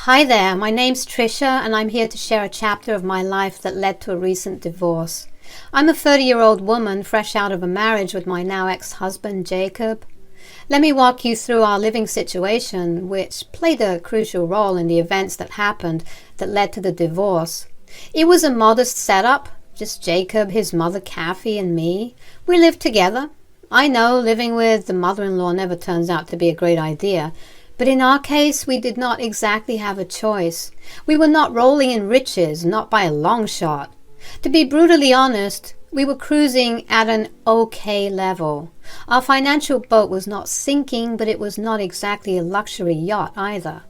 Hi there, my name's Trisha and I'm here to share a chapter of my life that led to a recent divorce. I'm a 30-year-old woman fresh out of a marriage with my now ex-husband Jacob. Let me walk you through our living situation, which played a crucial role in the events that happened that led to the divorce. It was a modest setup, just Jacob, his mother Kathy and me. We lived together. I know living with the mother-in-law never turns out to be a great idea, but in our case, we did not exactly have a choice. We were not rolling in riches, not by a long shot. To be brutally honest, we were cruising at an okay level. Our financial boat was not sinking, but it was not exactly a luxury yacht either.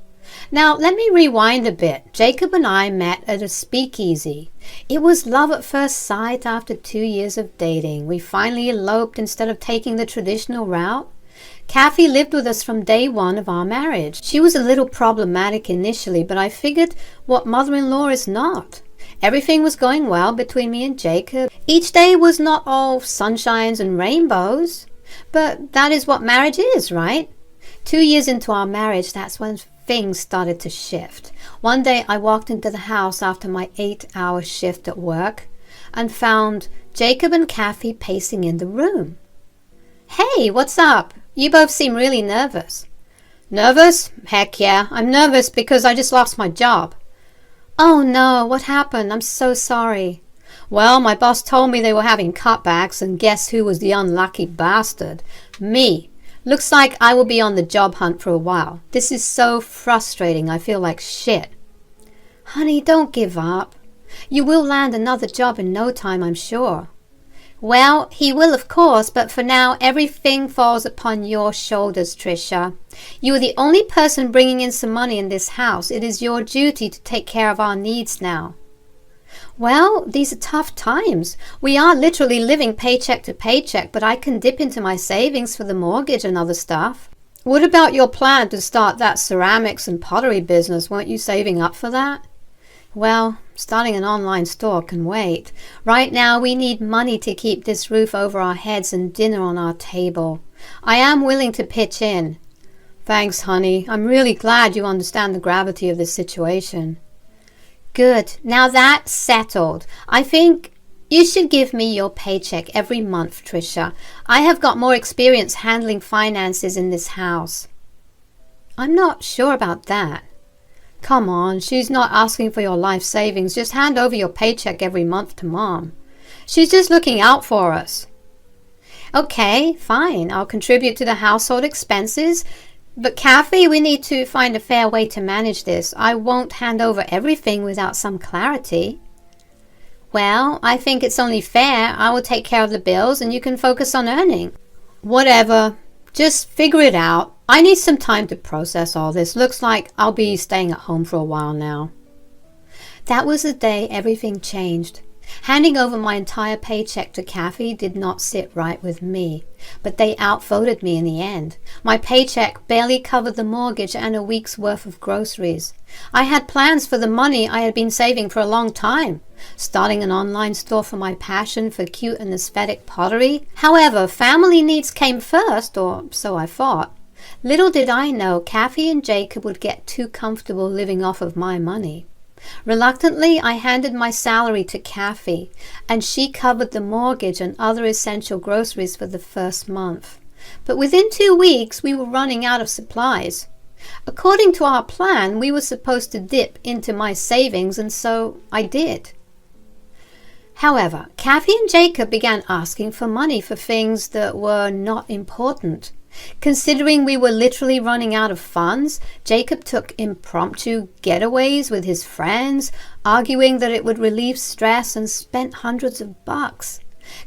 Now, let me rewind a bit. Jacob and I met at a speakeasy. It was love at first sight after 2 years of dating. We finally eloped instead of taking the traditional route. Kathy lived with us from day one of our marriage. She was a little problematic initially, but I figured what mother-in-law is not. Everything was going well between me and Jacob. Each day was not all sunshines and rainbows, but that is what marriage is, right? 2 years into our marriage, that's when things started to shift. One day I walked into the house after my 8-hour shift at work and found Jacob and Kathy pacing in the room. "Hey, what's up? You both seem really nervous." "Nervous? Heck yeah, I'm nervous because I just lost my job." "Oh no, what happened? I'm so sorry." "Well, my boss told me they were having cutbacks, and guess who was the unlucky bastard? Me. Looks like I will be on the job hunt for a while. This is so frustrating, I feel like shit." "Honey, don't give up. You will land another job in no time, I'm sure." "Well, he will of course, but for now everything falls upon your shoulders, Trisha. You are the only person bringing in some money in this house. It is your duty to take care of our needs now." "Well, these are tough times. We are literally living paycheck to paycheck, but I can dip into my savings for the mortgage and other stuff." "What about your plan to start that ceramics and pottery business? Weren't you saving up for that?" "Well, starting an online store can wait. Right now we need money to keep this roof over our heads and dinner on our table. I am willing to pitch in." "Thanks, honey. I'm really glad you understand the gravity of this situation." "Good. Now that's settled. I think you should give me your paycheck every month, Trisha. I have got more experience handling finances in this house." "I'm not sure about that." "Come on, she's not asking for your life savings. Just hand over your paycheck every month to Mom. She's just looking out for us." "Okay, fine. I'll contribute to the household expenses. But Kathy, we need to find a fair way to manage this. I won't hand over everything without some clarity." "Well, I think it's only fair. I will take care of the bills and you can focus on earning." "Whatever. Just figure it out. I need some time to process all this. Looks like I'll be staying at home for a while now." That was the day everything changed. Handing over my entire paycheck to Kathy did not sit right with me, but they outvoted me in the end. My paycheck barely covered the mortgage and a week's worth of groceries. I had plans for the money I had been saving for a long time, starting an online store for my passion for cute and aesthetic pottery. However, family needs came first, or so I thought. Little did I know Kathy and Jacob would get too comfortable living off of my money. Reluctantly, I handed my salary to Kathy, and she covered the mortgage and other essential groceries for the first month. But within 2 weeks, we were running out of supplies. According to our plan, we were supposed to dip into my savings, and so I did. However, Kathy and Jacob began asking for money for things that were not important. Considering we were literally running out of funds, Jacob took impromptu getaways with his friends, arguing that it would relieve stress, and spent hundreds of bucks.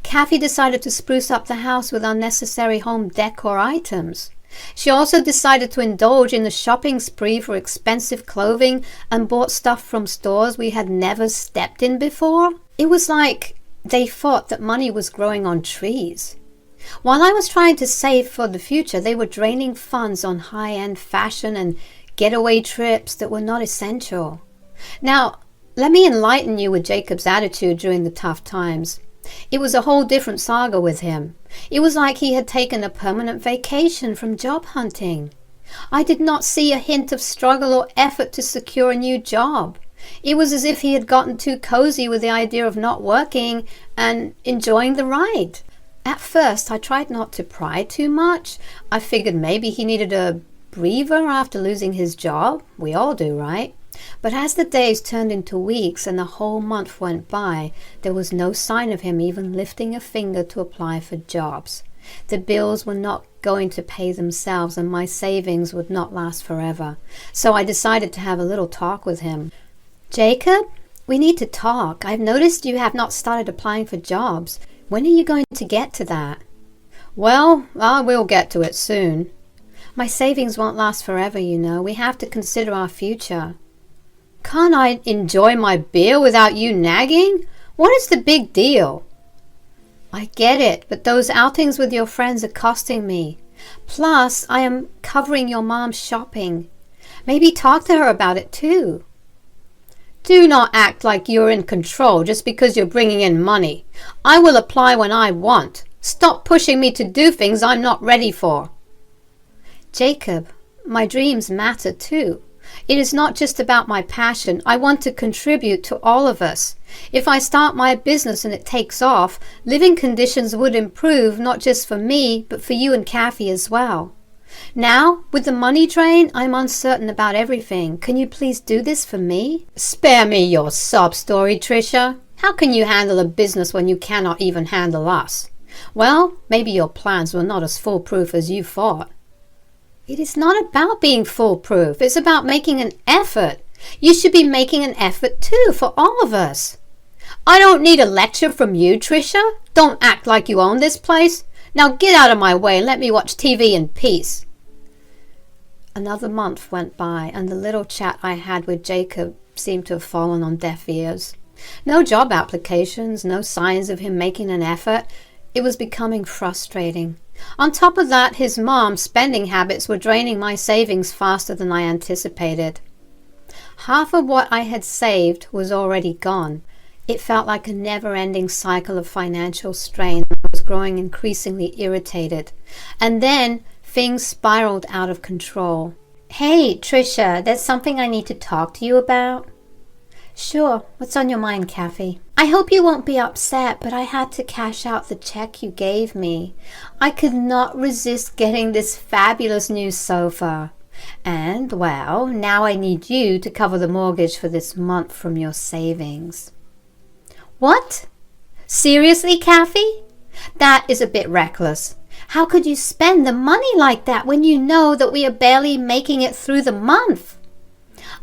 Kathy decided to spruce up the house with unnecessary home decor items. She also decided to indulge in a shopping spree for expensive clothing and bought stuff from stores we had never stepped in before. It was like they thought that money was growing on trees. While I was trying to save for the future, they were draining funds on high-end fashion and getaway trips that were not essential. Now, let me enlighten you with Jacob's attitude during the tough times. It was a whole different saga with him. It was like he had taken a permanent vacation from job hunting. I did not see a hint of struggle or effort to secure a new job. It was as if he had gotten too cozy with the idea of not working and enjoying the ride. At first, I tried not to pry too much. I figured maybe he needed a breather after losing his job. We all do, right? But as the days turned into weeks and the whole month went by, there was no sign of him even lifting a finger to apply for jobs. The bills were not going to pay themselves and my savings would not last forever. So I decided to have a little talk with him. Jacob, we need to talk. I've noticed you have not started applying for jobs. When are you going to get to that? Well, I will get to it soon. My savings won't last forever, you know. We have to consider our future. Can't I enjoy my beer without you nagging? What is the big deal? I get it, but those outings with your friends are costing me. Plus, I am covering your mom's shopping. Maybe talk to her about it too. Do not act like you're in control just because you're bringing in money. I will apply when I want. Stop pushing me to do things I'm not ready for. Jacob, my dreams matter too. It is not just about my passion. I want to contribute to all of us. If I start my business and it takes off, living conditions would improve not just for me, but for you and Kathy as well. Now, with the money drain, I'm uncertain about everything. Can you please do this for me? Spare me your sob story, Tricia. How can you handle a business when you cannot even handle us? Well, maybe your plans were not as foolproof as you thought. It is not about being foolproof. It's about making an effort. You should be making an effort too for all of us. I don't need a lecture from you, Tricia. Don't act like you own this place. Now get out of my way and let me watch TV in peace. Another month went by and the little chat I had with Jacob seemed to have fallen on deaf ears. No job applications, no signs of him making an effort. It was becoming frustrating. On top of that, his mom's spending habits were draining my savings faster than I anticipated. Half of what I had saved was already gone. It felt like a never-ending cycle of financial strain. I was growing increasingly irritated. And then things spiraled out of control. Hey, Tricia, there's something I need to talk to you about. Sure. What's on your mind, Kathy? I hope you won't be upset, but I had to cash out the check you gave me. I could not resist getting this fabulous new sofa. And, well, now I need you to cover the mortgage for this month from your savings. What? Seriously, Kathy? That is a bit reckless. How could you spend the money like that when you know that we are barely making it through the month?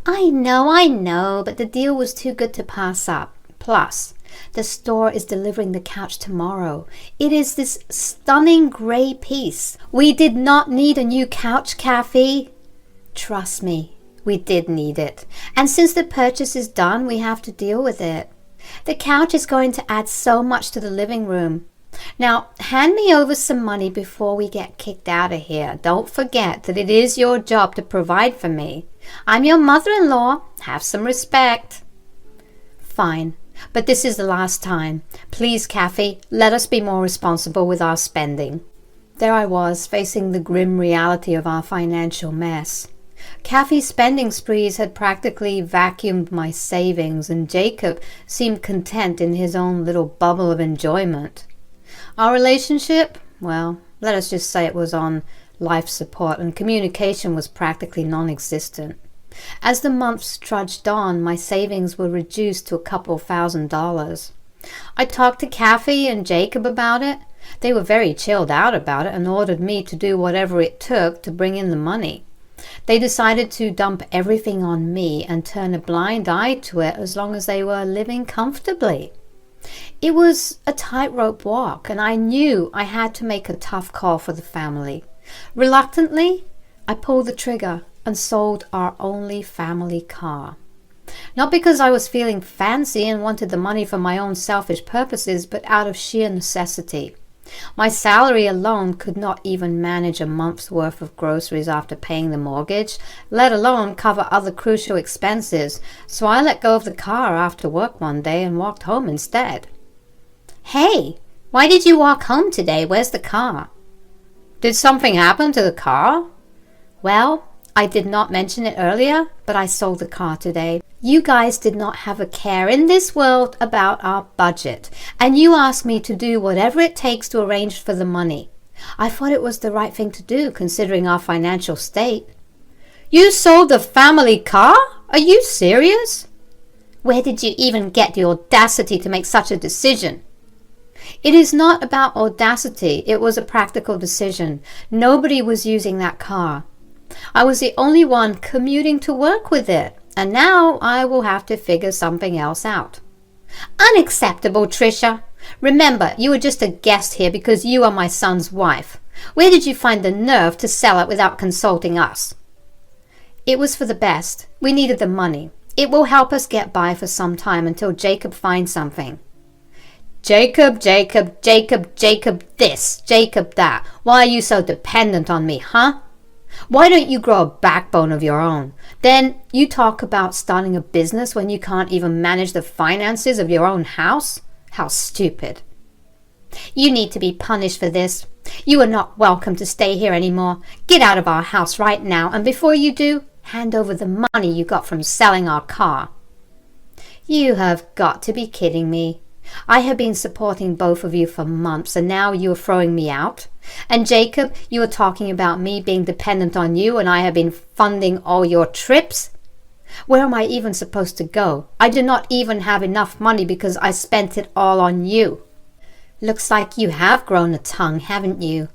I know, but the deal was too good to pass up. Plus, the store is delivering the couch tomorrow. It is this stunning grey piece. We did not need a new couch, Kathy. Trust me, we did need it. And since the purchase is done, we have to deal with it. The couch is going to add so much to the living room. Now, hand me over some money before we get kicked out of here. Don't forget that it is your job to provide for me. I'm your mother-in-law. Have some respect. Fine, but this is the last time. Please, Kathy, let us be more responsible with our spending. There I was, facing the grim reality of our financial mess. Kathy's spending sprees had practically vacuumed my savings, and Jacob seemed content in his own little bubble of enjoyment. Our relationship, well, let us just say it was on life support, and communication was practically non-existent. As the months trudged on, my savings were reduced to a couple $1,000s. I talked to Kathy and Jacob about it. They were very chilled out about it and ordered me to do whatever it took to bring in the money. They decided to dump everything on me and turn a blind eye to it as long as they were living comfortably. It was a tightrope walk, and I knew I had to make a tough call for the family. Reluctantly, I pulled the trigger and sold our only family car. Not because I was feeling fancy and wanted the money for my own selfish purposes, but out of sheer necessity. My salary alone could not even manage a month's worth of groceries after paying the mortgage, let alone cover other crucial expenses, so I let go of the car after work one day and walked home instead. Hey, why did you walk home today? Where's the car? Did something happen to the car? Well, I did not mention it earlier, but I sold the car today. You guys did not have a care in this world about our budget, and you asked me to do whatever it takes to arrange for the money. I thought it was the right thing to do, considering our financial state. You sold the family car? Are you serious? Where did you even get the audacity to make such a decision? It is not about audacity. It was a practical decision. Nobody was using that car. I was the only one commuting to work with it, and now I will have to figure something else out. Unacceptable, Tricia. Remember, you were just a guest here because you are my son's wife. Where did you find the nerve to sell it without consulting us? It was for the best. We needed the money. It will help us get by for some time until Jacob finds something. Jacob this, Jacob that. Why are you so dependent on me, huh? Why don't you grow a backbone of your own? Then you talk about starting a business when you can't even manage the finances of your own house? How stupid. You need to be punished for this. You are not welcome to stay here anymore. Get out of our house right now, and before you do, hand over the money you got from selling our car. You have got to be kidding me. I have been supporting both of you for months, and now you are throwing me out? And Jacob, you are talking about me being dependent on you, and I have been funding all your trips? Where am I even supposed to go? I do not even have enough money because I spent it all on you. Looks like you have grown a tongue, haven't you?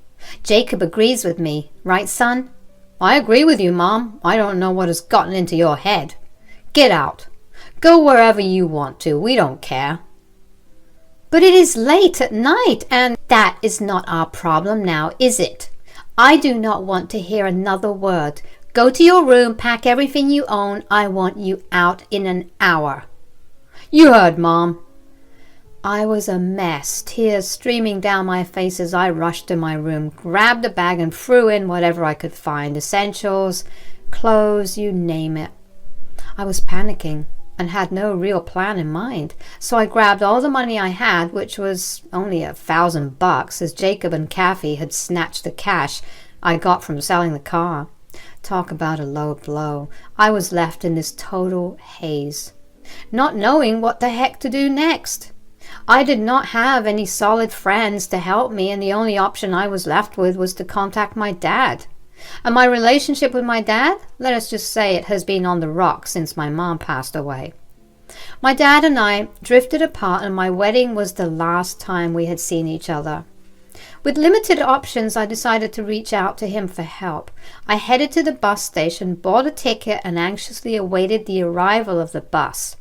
Jacob agrees with me, right, son? I agree with you, Mom. I don't know what has gotten into your head. Get out. Go wherever you want to. We don't care. But it is late at night, and that is not our problem now, is it? I do not want to hear another word. Go to your room, pack everything you own. I want you out in an hour. You heard, Mom. I was a mess, tears streaming down my face as I rushed to my room, grabbed a bag and threw in whatever I could find, essentials, clothes, you name it. I was panicking and had no real plan in mind, so I grabbed all the money I had, which was only $1,000, as Jacob and Kathy had snatched the cash I got from selling the car. Talk about a low blow. I was left in this total haze, not knowing what the heck to do next. I did not have any solid friends to help me, and the only option I was left with was to contact my dad. And my relationship with my dad, let us just say it has been on the rocks since my mom passed away. My dad and I drifted apart, and my wedding was the last time we had seen each other. With limited options, I decided to reach out to him for help. I headed to the bus station, bought a ticket, and anxiously awaited the arrival of the bus.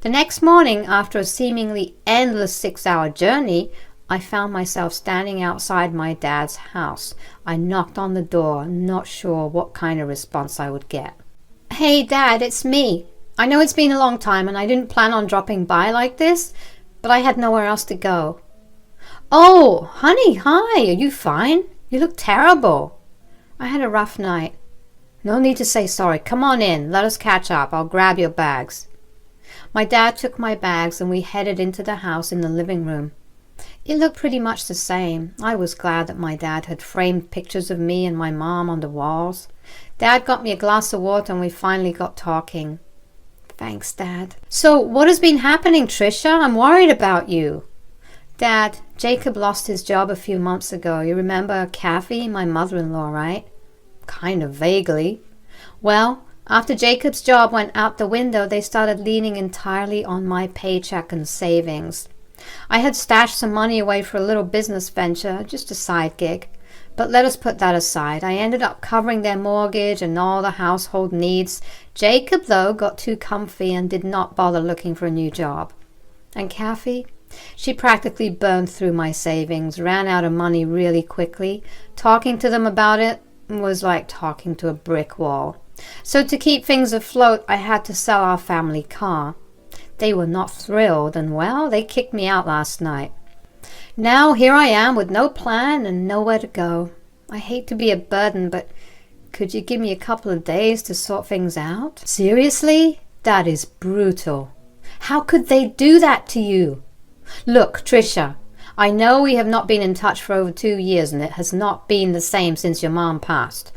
The next morning, after a seemingly endless 6-hour journey, I found myself standing outside my dad's house. I knocked on the door, not sure what kind of response I would get. Hey, Dad, it's me. I know it's been a long time and I didn't plan on dropping by like this, but I had nowhere else to go. Oh, honey, hi, are you fine? You look terrible. I had a rough night. No need to say sorry. Come on in. Let us catch up. I'll grab your bags. My dad took my bags and we headed into the house in the living room. It looked pretty much the same. I was glad that my dad had framed pictures of me and my mom on the walls. Dad got me a glass of water and we finally got talking. Thanks, Dad. So, what has been happening, Tricia? I'm worried about you. Dad, Jacob lost his job a few months ago. You remember Kathy, my mother-in-law, right? Kind of vaguely. Well, after Jacob's job went out the window, they started leaning entirely on my paycheck and savings. I had stashed some money away for a little business venture, just a side gig. But let us put that aside. I ended up covering their mortgage and all the household needs. Jacob, though, got too comfy and did not bother looking for a new job. And Kathy? She practically burned through my savings, ran out of money really quickly. Talking to them about it was like talking to a brick wall. So to keep things afloat, I had to sell our family car. They were not thrilled, and well, they kicked me out last night. Now here I am with no plan and nowhere to go. I hate to be a burden, but could you give me a couple of days to sort things out? Seriously? That is brutal. How could they do that to you? Look, Tricia, I know we have not been in touch for over 2 years and it has not been the same since your mom passed.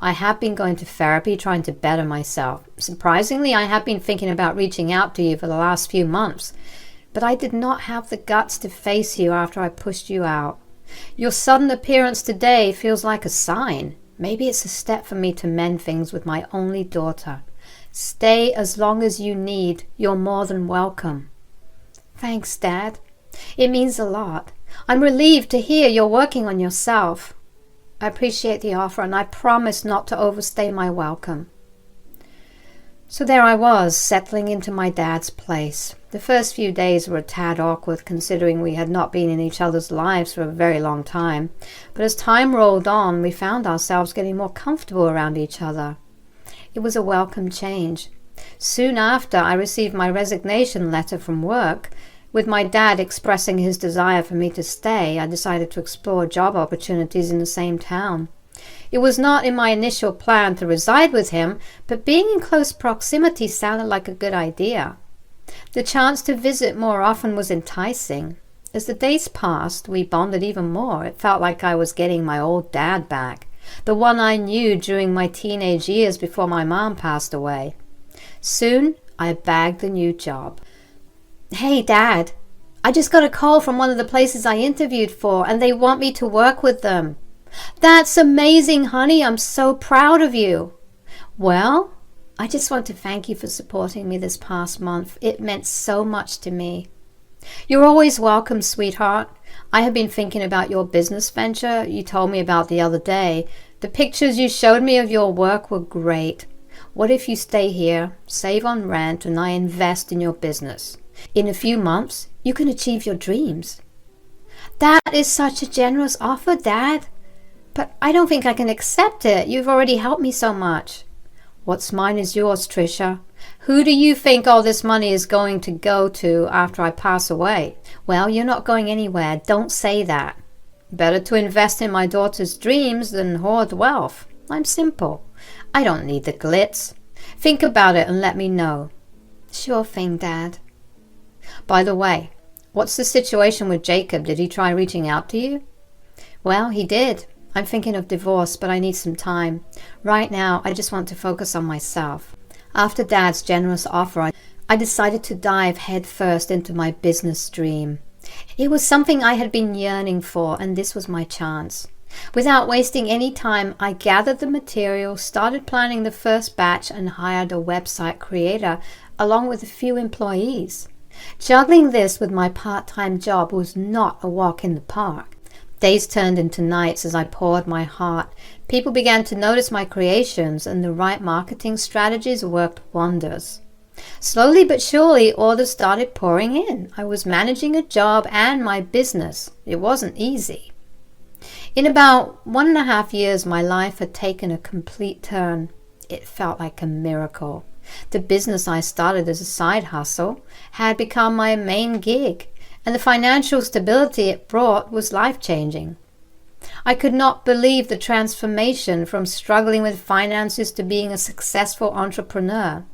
I have been going to therapy, trying to better myself. Surprisingly, I have been thinking about reaching out to you for the last few months, but I did not have the guts to face you after I pushed you out. Your sudden appearance today feels like a sign. Maybe it's a step for me to mend things with my only daughter. Stay as long as you need. You're more than welcome. Thanks, Dad. It means a lot. I'm relieved to hear you're working on yourself. I appreciate the offer, and I promise not to overstay my welcome. So there I was, settling into my dad's place. The first few days were a tad awkward, considering we had not been in each other's lives for a very long time. But as time rolled on, we found ourselves getting more comfortable around each other. It was a welcome change. Soon after, I received my resignation letter from work. With my dad expressing his desire for me to stay, I decided to explore job opportunities in the same town. It was not in my initial plan to reside with him, but being in close proximity sounded like a good idea. The chance to visit more often was enticing. As the days passed, we bonded even more. It felt like I was getting my old dad back, the one I knew during my teenage years before my mom passed away. Soon, I bagged a new job. Hey, Dad, I just got a call from one of the places I interviewed for, and they want me to work with them. That's amazing, honey. I'm so proud of you. Well, I just want to thank you for supporting me this past month. It meant so much to me. You're always welcome, sweetheart. I have been thinking about your business venture you told me about the other day. The pictures you showed me of your work were great. What if you stay here, save on rent, and I invest in your business? In a few months, you can achieve your dreams. That is such a generous offer, Dad. But I don't think I can accept it. You've already helped me so much. What's mine is yours, Tricia. Who do you think all this money is going to go to after I pass away? Well, you're not going anywhere. Don't say that. Better to invest in my daughter's dreams than hoard wealth. I'm simple. I don't need the glitz. Think about it and let me know. Sure thing, Dad. By the way, what's the situation with Jacob? Did he try reaching out to you? Well, he did. I'm thinking of divorce, but I need some time. Right now, I just want to focus on myself. After Dad's generous offer, I decided to dive headfirst into my business dream. It was something I had been yearning for, and this was my chance. Without wasting any time, I gathered the material, started planning the first batch, and hired a website creator along with a few employees. Juggling this with my part-time job was not a walk in the park. Days turned into nights as I poured my heart. People began to notice my creations, and the right marketing strategies worked wonders. Slowly but surely, orders started pouring in. I was managing a job and my business. It wasn't easy. In about 1.5 years, my life had taken a complete turn. It felt like a miracle. The business I started as a side hustle had become my main gig, and the financial stability it brought was life-changing. I could not believe the transformation from struggling with finances to being a successful entrepreneur.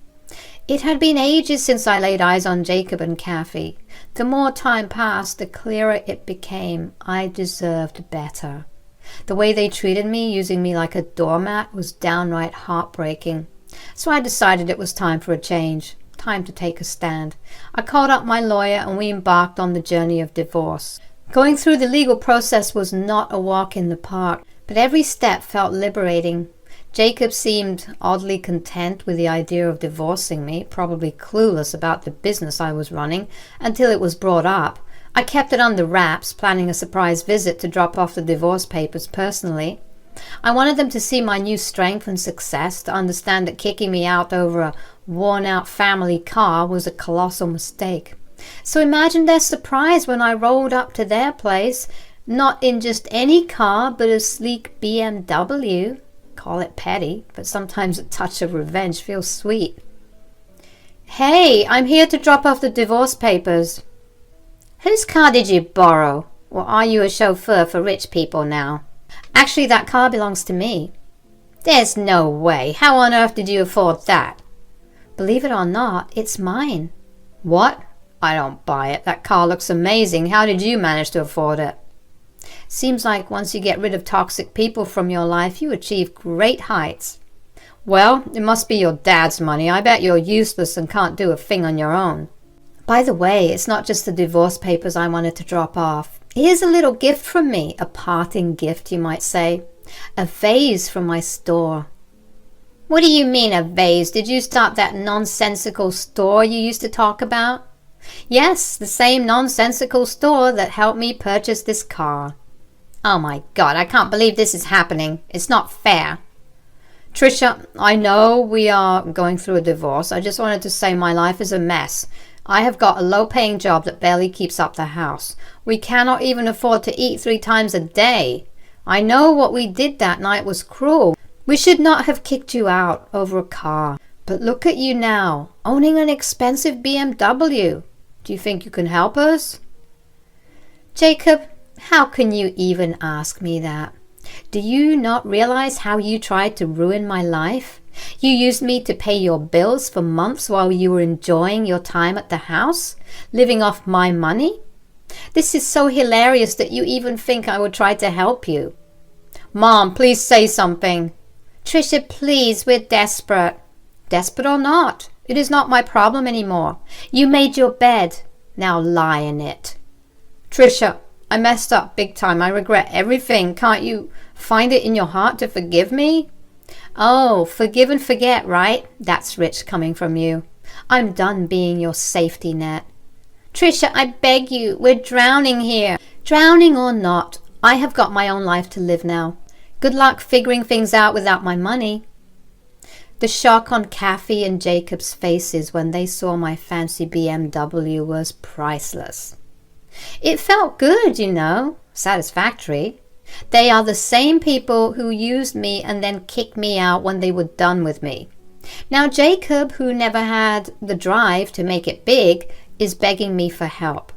It had been ages since I laid eyes on Jacob and Kathy. The more time passed, the clearer it became. I deserved better. The way they treated me, using me like a doormat, was downright heartbreaking. So I decided it was time for a change, time to take a stand. I called up my lawyer and we embarked on the journey of divorce. Going through the legal process was not a walk in the park, but every step felt liberating. Jacob seemed oddly content with the idea of divorcing me, probably clueless about the business I was running until it was brought up. I kept it under wraps, planning a surprise visit to drop off the divorce papers personally. I wanted them to see my new strength and success, to understand that kicking me out over a worn-out family car was a colossal mistake. So imagine their surprise when I rolled up to their place, not in just any car, but a sleek BMW. Call it petty, but sometimes a touch of revenge feels sweet. Hey, I'm here to drop off the divorce papers. Whose car did you borrow? Or are you a chauffeur for rich people now? Actually, that car belongs to me. There's no way. How on earth did you afford that? Believe it or not, it's mine. What? I don't buy it. That car looks amazing. How did you manage to afford it? Seems like once you get rid of toxic people from your life, you achieve great heights. Well, it must be your dad's money. I bet you're useless and can't do a thing on your own. By the way, it's not just the divorce papers I wanted to drop off. Here's a little gift from me, a parting gift, you might say. A vase from my store. What do you mean, a vase? Did you start that nonsensical store you used to talk about? Yes, the same nonsensical store that helped me purchase this car. Oh my God, I can't believe this is happening. It's not fair. Trisha, I know we are going through a divorce. I just wanted to say my life is a mess. I have got a low-paying job that barely keeps up the house. We cannot even afford to eat 3 times a day. I know what we did that night was cruel. We should not have kicked you out over a car. But look at you now, owning an expensive BMW. Do you think you can help us? Jacob, how can you even ask me that? Do you not realize how you tried to ruin my life? You used me to pay your bills for months while you were enjoying your time at the house, living off my money? This is so hilarious that you even think I would try to help you. Mom, please say something. Trisha, please, we're desperate. Desperate or not, it is not my problem anymore. You made your bed. Now lie in it. Trisha, I messed up big time. I regret everything. Can't you find it in your heart to forgive me? Oh, forgive and forget, right? That's rich coming from you. I'm done being your safety net. Trisha, I beg you, we're drowning here. Drowning or not, I have got my own life to live now. Good luck figuring things out without my money. The shock on Kathy and Jacob's faces when they saw my fancy BMW was priceless. It felt good, you know, satisfactory. They are the same people who used me and then kicked me out when they were done with me. Now Jacob, who never had the drive to make it big, is begging me for help.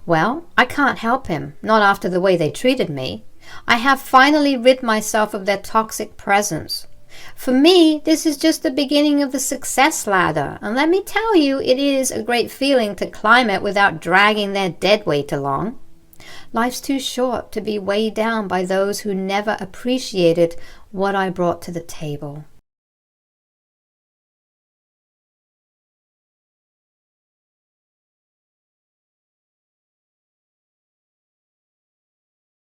Well, I can't help him, not after the way they treated me. I have finally rid myself of their toxic presence. For me, this is just the beginning of the success ladder, and let me tell you, it is a great feeling to climb it without dragging their dead weight along. Life's too short to be weighed down by those who never appreciated what I brought to the table.